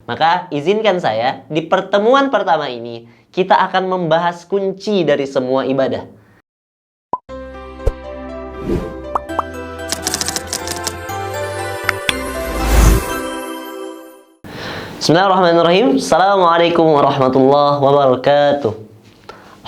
Maka izinkan saya, di pertemuan pertama ini, kita akan membahas kunci dari semua ibadah. Bismillahirrahmanirrahim. Assalamualaikum warahmatullahi wabarakatuh.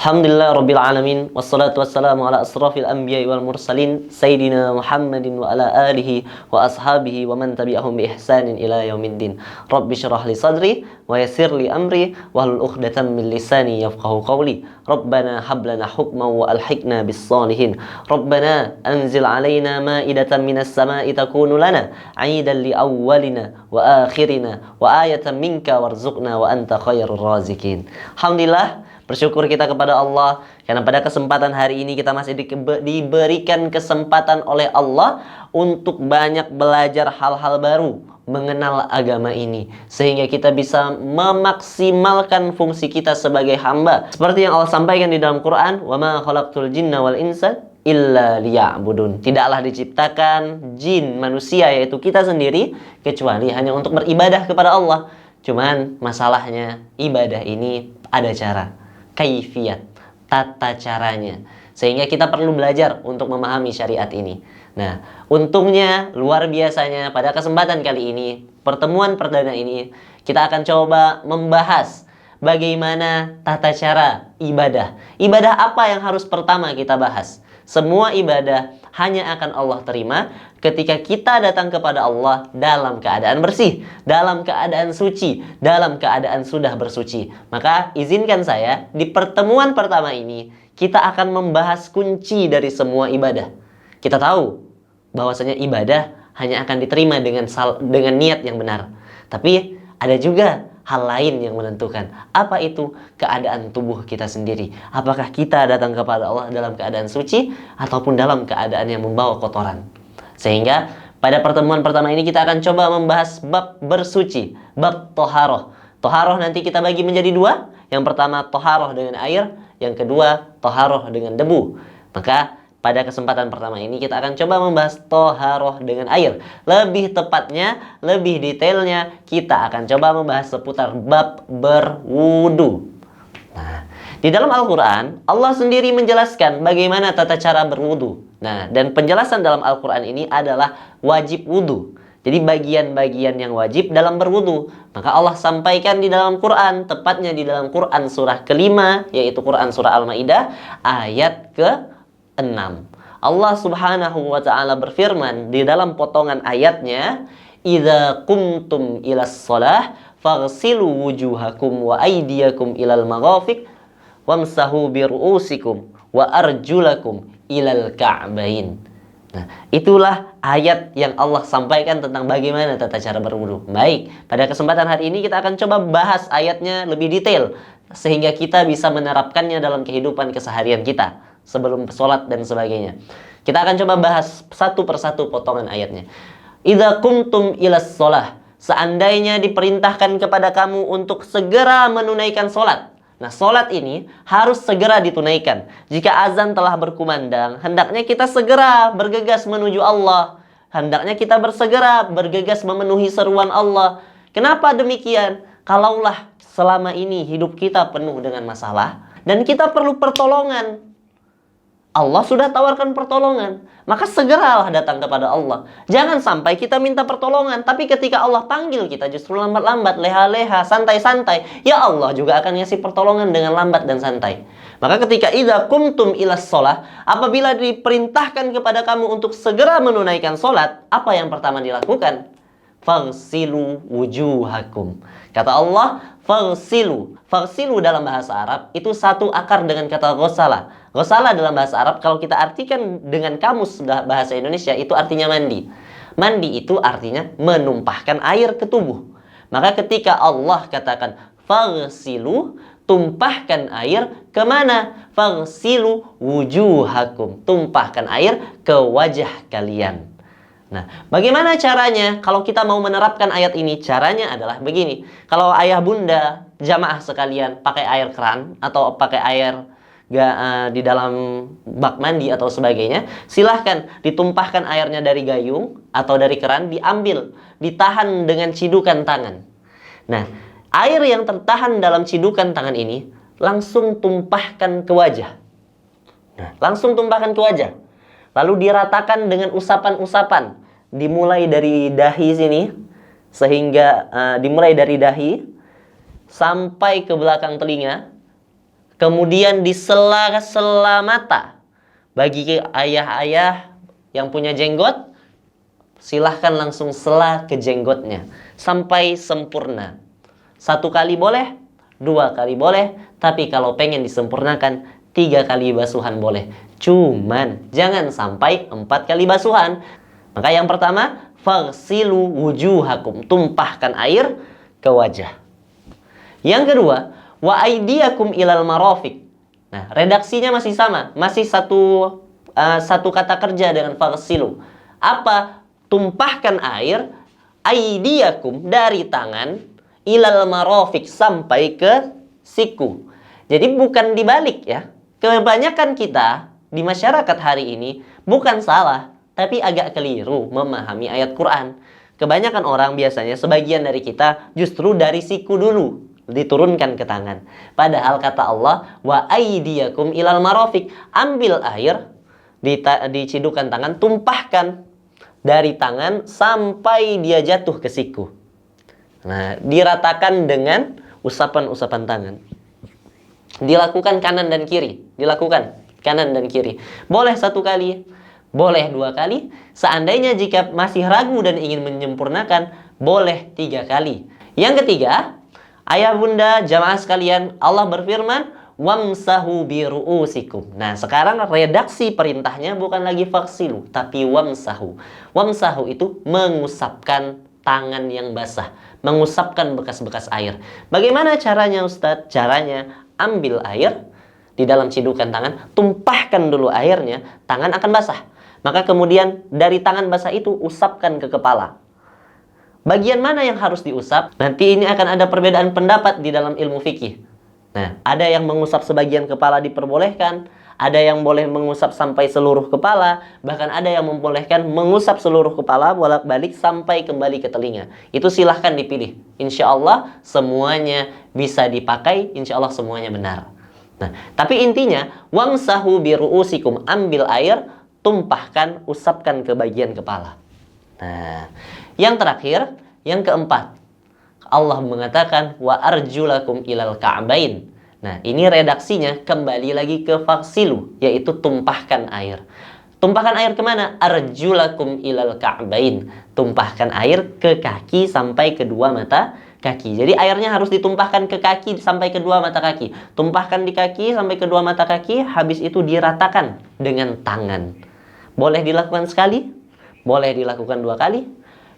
Alhamdulillah Rabbil Alamin. Wassalatu wassalamu ala asrafil anbiya wal mursalin Sayyidina Muhammadin wa ala alihi wa ashabihi wa man tabi'ahum bi ihsanin ila yaumiddin. Rabbi syrah li sadri wa yassir li amri wahlul 'uqdatam min lisani yafqahu qawli. Rabbana hab lana hukman wa alhiqna bis salihin. Rabbana anzil alaina ma'idatan minas sama'i takunu lana 'aidan li awwalina wa akhirina wa ayatan minka warzuqna wa anta khairur razikin. Alhamdulillah, bersyukur kita kepada Allah karena pada kesempatan hari ini kita masih diberikan kesempatan oleh Allah untuk banyak belajar hal-hal baru, mengenal agama ini, sehingga kita bisa memaksimalkan fungsi kita sebagai hamba. Seperti yang Allah sampaikan di dalam Quran, "Wa ma khalaqtul jinna wal insa illa liya'budun." Tidaklah diciptakan jin manusia, yaitu kita sendiri, kecuali hanya untuk beribadah kepada Allah. Cuman masalahnya ibadah ini ada cara, kaifiyat, tata caranya, sehingga kita perlu belajar untuk memahami syariat ini. Nah, untungnya luar biasanya pada kesempatan kali ini, pertemuan perdana ini, kita akan coba membahas bagaimana tata cara ibadah. Ibadah apa yang harus pertama kita bahas? Semua ibadah hanya akan Allah terima ketika kita datang kepada Allah dalam keadaan bersih, dalam keadaan suci, dalam keadaan sudah bersuci. Maka izinkan saya, di pertemuan pertama ini kita akan membahas kunci dari semua ibadah. Kita tahu bahwasanya ibadah hanya akan diterima dengan niat yang benar. Tapi ada juga hal lain yang menentukan. Apa itu? Keadaan tubuh kita sendiri. Apakah kita datang kepada Allah dalam keadaan suci ataupun dalam keadaan yang membawa kotoran? Sehingga pada pertemuan pertama ini kita akan coba membahas bab bersuci, bab toharoh. Toharoh nanti kita bagi menjadi dua. Yang pertama toharoh dengan air, yang kedua toharoh dengan debu. Maka pada kesempatan pertama ini kita akan coba membahas toharoh dengan air. Lebih tepatnya, lebih detailnya, kita akan coba membahas seputar bab berwudu. Nah, di dalam Al-Quran, Allah sendiri menjelaskan bagaimana tata cara berwudu. Nah, dan penjelasan dalam Al-Quran ini adalah wajib wudu. Jadi bagian-bagian yang wajib dalam berwudu. Maka Allah sampaikan di dalam Quran, tepatnya di dalam Quran surah kelima, yaitu Quran surah Al-Ma'idah, ayat ke-6. Allah Subhanahu wa ta'ala berfirman di dalam potongan ayatnya, "Idza qumtum ilas shalah faghsilu wujuhakum wa aydiyakum ilal maghafiq wamsahu bi ru'usikum wa arjulakum ilal ka'bain." Nah, itulah ayat yang Allah sampaikan tentang bagaimana tata cara berwudu. Baik, pada kesempatan hari ini kita akan coba bahas ayatnya lebih detail sehingga kita bisa menerapkannya dalam kehidupan keseharian kita sebelum sholat dan sebagainya. Kita akan coba bahas satu persatu potongan ayatnya. Idza qumtum ilas shalah, seandainya diperintahkan kepada kamu untuk segera menunaikan sholat. Nah, sholat ini harus segera ditunaikan. Jika azan telah berkumandang, hendaknya kita segera bergegas menuju Allah. Hendaknya kita bersegera bergegas memenuhi seruan Allah. Kenapa demikian? Kalaulah selama ini hidup kita penuh dengan masalah dan kita perlu pertolongan, Allah sudah tawarkan pertolongan, maka segeralah datang kepada Allah. Jangan sampai kita minta pertolongan, tapi ketika Allah panggil kita justru lambat-lambat, leha-leha, santai-santai. Ya Allah juga akan ngasih pertolongan dengan lambat dan santai. Maka ketika idza qumtum ilas shalah, apabila diperintahkan kepada kamu untuk segera menunaikan sholat, apa yang pertama dilakukan? Faghsilu wujuhakum. Kata Allah, faghsilu. Faghsilu dalam bahasa Arab itu satu akar dengan kata ghasala. Ghasala dalam bahasa Arab kalau kita artikan dengan kamus bahasa Indonesia itu artinya mandi. Mandi itu artinya menumpahkan air ke tubuh. Maka ketika Allah katakan faghsilu, tumpahkan air kemana? Faghsilu wujuhakum. Tumpahkan air ke wajah kalian. Nah, bagaimana caranya kalau kita mau menerapkan ayat ini? Caranya adalah begini. Kalau ayah bunda, jamaah sekalian pakai air keran atau pakai air di dalam bak mandi atau sebagainya, silahkan ditumpahkan airnya dari gayung atau dari keran, diambil, ditahan dengan cidukan tangan. Nah, air yang tertahan dalam cidukan tangan ini langsung tumpahkan ke wajah. Nah, langsung tumpahkan ke wajah. Lalu diratakan dengan usapan-usapan. Dimulai dari dahi sini, sehingga dimulai dari dahi sampai ke belakang telinga. Kemudian di sela-sela mata. Bagi ayah-ayah yang punya jenggot, silahkan langsung sela ke jenggotnya sampai sempurna. 1 kali boleh, 2 kali boleh, tapi kalau pengen disempurnakan 3 kali basuhan boleh. Cuman jangan sampai 4 kali basuhan. Maka yang pertama, faghsilu wujuhakum, tumpahkan air ke wajah. Yang kedua, wa aydiyakum ilal marafiq. Nah, redaksinya masih sama, masih satu kata kerja dengan faghsilu. Apa? Tumpahkan air, aydiyakum, dari tangan, ilal marafiq, sampai ke siku. Jadi bukan dibalik ya. Kebanyakan kita di masyarakat hari ini bukan salah, tapi agak keliru memahami ayat Quran. Kebanyakan orang biasanya, sebagian dari kita, justru dari siku dulu diturunkan ke tangan. Padahal kata Allah, wa aydiyakum ilal marafiq, ambil air di cidukan tangan, tumpahkan dari tangan sampai dia jatuh ke siku. Nah, diratakan dengan usapan-usapan tangan. Dilakukan kanan dan kiri, dilakukan kanan dan kiri. Boleh 1 kali, boleh 2 kali. Seandainya jika masih ragu dan ingin menyempurnakan, boleh 3 kali. Yang ketiga, ayah bunda jamaah sekalian, Allah berfirman, wamsahu biru'usikum. Nah, sekarang redaksi perintahnya bukan lagi faghsilu, tapi wamsahu. Wamsahu itu mengusapkan tangan yang basah, mengusapkan bekas-bekas air. Bagaimana caranya Ustadz? Caranya, ambil air di dalam cidukan tangan, tumpahkan dulu airnya, tangan akan basah. Maka kemudian dari tangan basah itu usapkan ke kepala. Bagian mana yang harus diusap? Nanti ini akan ada perbedaan pendapat di dalam ilmu fikih. Nah, ada yang mengusap sebagian kepala diperbolehkan, ada yang boleh mengusap sampai seluruh kepala, bahkan ada yang membolehkan mengusap seluruh kepala bolak-balik sampai kembali ke telinga. Itu silahkan dipilih. Insya Allah semuanya bisa dipakai, insya Allah semuanya benar. Nah, tapi intinya, wamsahu biru'usikum, ambil air, tumpahkan, usapkan ke bagian kepala. Nah, yang terakhir, yang keempat, Allah mengatakan wa arjulakum ilal ka'bain. Nah, ini redaksinya kembali lagi ke faghsilu, yaitu tumpahkan air. Tumpahkan air kemana? Arjulakum ilal ka'bain. Tumpahkan air ke kaki sampai kedua mata kaki. Jadi airnya harus ditumpahkan ke kaki sampai kedua mata kaki. Tumpahkan di kaki sampai kedua mata kaki, habis itu diratakan dengan tangan. Boleh dilakukan sekali, boleh dilakukan 2 kali,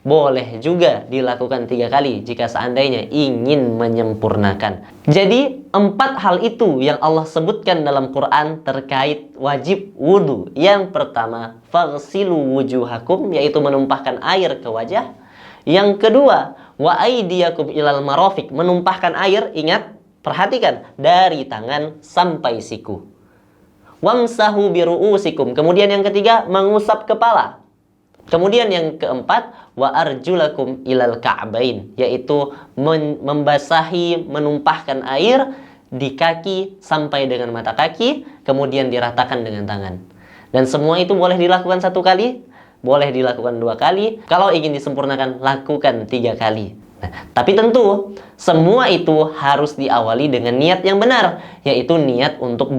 boleh juga dilakukan 3 kali jika seandainya ingin menyempurnakan. Jadi 4 hal itu yang Allah sebutkan dalam Quran terkait wajib wudhu. Yang pertama, faghsilu wujuhakum, yaitu menumpahkan air ke wajah. Yang kedua, wa aydiyakum ilal marafiq, menumpahkan air, ingat, perhatikan, dari tangan sampai siku. Wamsahu biru'usikum, kemudian yang ketiga, mengusap kepala. Kemudian yang keempat, wa arjulakum ilal ka'bain, yaitu membasahi, menumpahkan air di kaki sampai dengan mata kaki, kemudian diratakan dengan tangan. Dan semua itu boleh dilakukan 1 kali, boleh dilakukan 2 kali. Kalau ingin disempurnakan, lakukan 3 kali. Nah, tapi tentu semua itu harus diawali dengan niat yang benar, yaitu niat untuk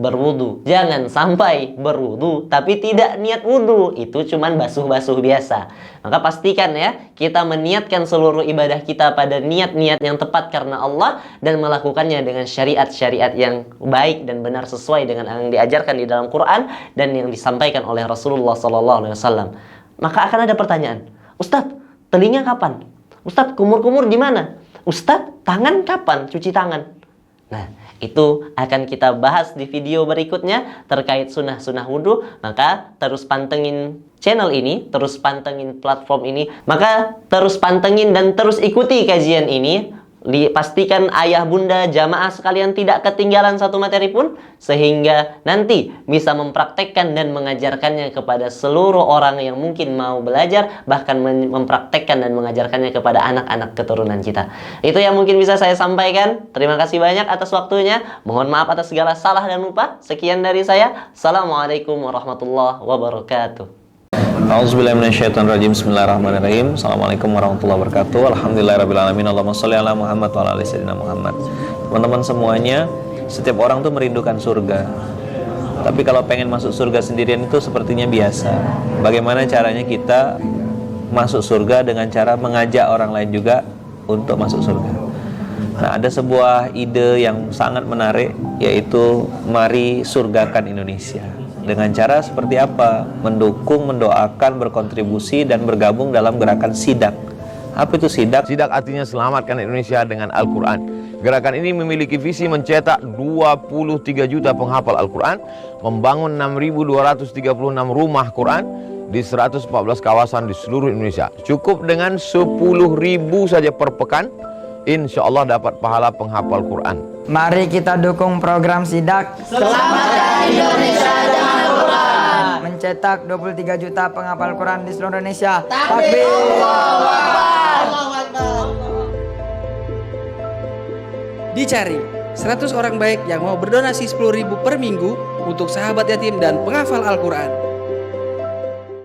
berwudu. Jangan sampai berwudu tapi tidak niat wudu, itu cuman basuh-basuh biasa. Maka pastikan ya, kita meniatkan seluruh ibadah kita pada niat-niat yang tepat karena Allah, dan melakukannya dengan syariat-syariat yang baik dan benar sesuai dengan yang diajarkan di dalam Quran dan yang disampaikan oleh Rasulullah SAW. Maka akan ada pertanyaan, Ustadz, telinga kapan? Ustadz, kumur-kumur di mana? Ustadz, tangan kapan cuci tangan? Nah, itu akan kita bahas di video berikutnya terkait sunnah-sunnah wudhu. Maka terus pantengin channel ini, terus pantengin platform ini. Maka terus pantengin dan terus ikuti kajian ini Pastikan ayah bunda jamaah sekalian tidak ketinggalan satu materi pun, sehingga nanti bisa mempraktekkan dan mengajarkannya kepada seluruh orang yang mungkin mau belajar, bahkan mempraktekkan dan mengajarkannya kepada anak-anak keturunan kita. Itu yang mungkin bisa saya sampaikan. Terima kasih banyak atas waktunya. Mohon maaf atas segala salah dan lupa. Sekian dari saya. Assalamualaikum warahmatullahi wabarakatuh. A'udzubillahiminasyaitonirrajim. Bismillahirrahmanirrahim. Assalamualaikum warahmatullahi wabarakatuh. Alhamdulillahirrabbilalamin. Allahumma sholli ala Muhammad wa ala ali sayyidina Muhammad. Teman-teman semuanya, setiap orang tuh merindukan surga. Tapi kalau pengen masuk surga sendirian itu sepertinya biasa. Bagaimana caranya kita masuk surga? Dengan cara mengajak orang lain juga untuk masuk surga. Nah, ada sebuah ide yang sangat menarik, yaitu mari surgakan Indonesia. Dengan cara seperti apa? Mendukung, mendoakan, berkontribusi, dan bergabung dalam gerakan SIDAK. Apa itu SIDAK? SIDAK artinya Selamatkan Indonesia dengan Al-Quran. Gerakan ini memiliki visi mencetak 23 juta penghafal Al-Quran, membangun 6.236 rumah Quran di 114 kawasan di seluruh Indonesia. Cukup dengan 10.000 saja per pekan, insya Allah dapat pahala penghafal Quran. Mari kita dukung program SIDAK Selamatkan Indonesia dengan Al-Quran, mencetak 23 juta penghafal Quran di seluruh Indonesia. Takbir! Allahu Akbar! Dicari 100 orang baik yang mau berdonasi 10.000 per minggu untuk sahabat yatim dan penghafal Al-Quran.